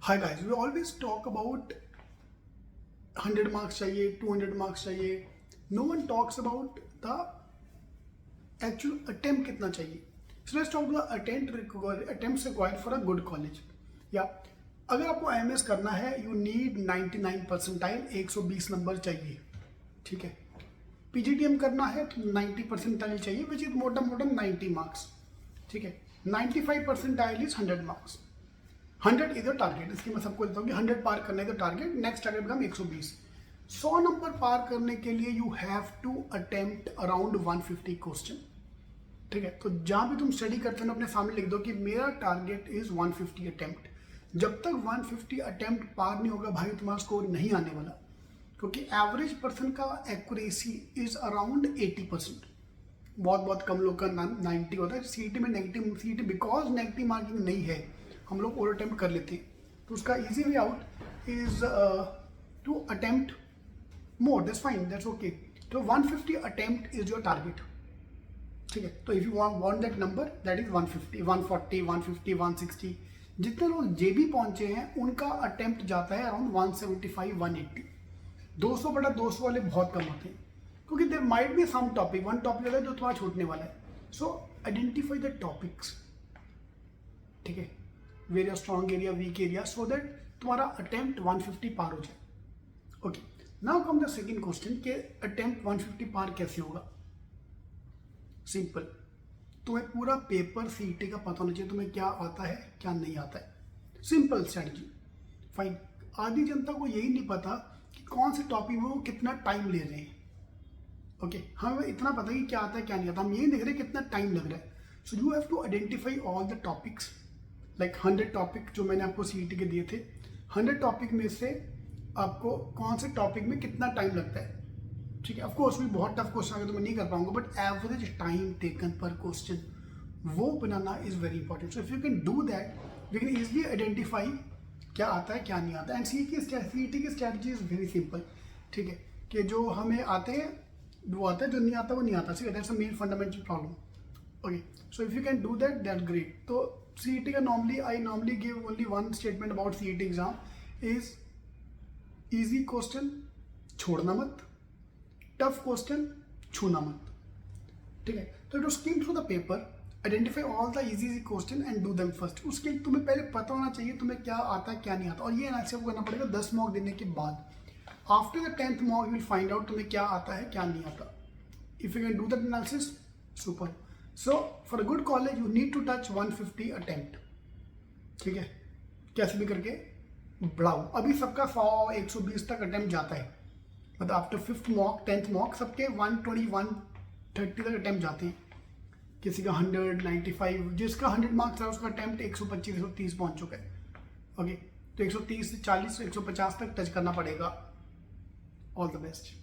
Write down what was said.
Hi guys, we always talk about 100 marks चाहिए, 200 marks चाहिए. No one talks about the actual attempt कितना चाहिए. So let's talk the attempts required for a good college. या अगर आपको IMS करना है, यू नीड 99 परसेंटाइल, 120 नंबर चाहिए. ठीक है. PGTM करना है तो 90 परसेंटाइल चाहिए, विच इज मोटा मोटा 90 मार्क्स. ठीक है. 95 percentile is 100 marks. 100 is the target. इसकी मैं सबको देता हूँ कि 100 पार करने का target. Next target become 120. 100 number पार करने के लिए you have to attempt around 150 question. ठीक है. तो जहाँ भी तुम स्टडी करते हो अपने सामने लिख दो कि मेरा टारगेट इज 150 अटेम्प्ट. जब तक 150 अटेम्प्ट पार नहीं होगा भाई, तुम्हारा स्कोर नहीं आने वाला, क्योंकि एवरेज पर्सन का एक्यूरेसी इज अराउंड 80%. बहुत कम लोग का 90 होता है. CET में negative, CET because negative marking नहीं है, हम लोग ओवर अटेम्प्ट कर लेते हैं. तो उसका easy way out is to attempt more. That's fine, that's okay. तो 150 अटेम्प्ट इज योर टारगेट. ठीक है. तो if you want that number, that is 150, 140, 150, 160. जितने लोग JB पहुंचे हैं उनका अटेम्प्ट जाता है अराउंड 175, 180. 200/200 वाले बहुत कम होते हैं, क्योंकि there might be some topic, one topic होता है जो तुम्हारा छूटने वाला है. So identify the topics. ठीक है. Where your strong area, weak area, so that तुम्हारा अटेम्प्ट 150 पार हो जाए. Okay. Now come the second question कि अटेम्प्ट 150 पार कैसे होगा. सिंपल. तुम्हें पूरा पेपर CET का पता होना चाहिए, तुम्हें क्या आता है क्या नहीं आता है. Simple strategy. फाइन. आधी जनता को यही नहीं पता कि कौन से टॉपिक में वो कितना टाइम ले रहे हैं. ओके. हमें इतना पता है कि क्या आता है क्या नहीं आता, हम यही देख रहे हैं कितना टाइम लग रहा है. So you have to identify all the topics. Like 100 topic जो मैंने आपको CET के दिए थे, 100 टॉपिक में से आपको कौन से टॉपिक में कितना टाइम लगता है. ठीक है. ऑफकोर्स भी बहुत टफ क्वेश्चन आगे तो मैं नहीं कर पाऊंगा, but average time taken per question वो बनाना is very important. So if you can do that, we can easily identify क्या आता है क्या नहीं आता. एंड CET की स्ट्रैटेजी इज वेरी सिंपल. ठीक है. कि जो हमें आते हैं वो आता है, जो नहीं आता वो नहीं आता. ठीक है. That's a main fundamental problem. Okay. So if you can do that, that great. तो CET का I normally give only one statement about CET exam is easy question छोड़ना मत, टफ क्वेश्चन छूना मत. ठीक है. तो to skim through the paper, identify all the easy question and do them first. उसके तुम्हें पहले पता होना चाहिए तुम्हें क्या आता है क्या नहीं आता, और ये एनालिसिस करना पड़ेगा 10 मॉक देने के बाद. After the 10th mock you will find out तुम्हें क्या आता है क्या नहीं आता. If you can do that analysis, super. So for a good college you need to touch 150 attempt. ठीक है. कैसे भी करके बढ़ाओ. अभी सबका 100, 120 तक अटेम्प्ट जाता है. मतलब after 5th mock, 10th mock सबके 120, 130 तक अटेम्प्ट जाते हैं. किसी का 100, 95, जिसका 100 मार्क्स है उसका अटेम्प्ट 125, 130 पहुंच चुका है. ओके. तो 130 से 40, 150 तक टच करना पड़ेगा. All the best.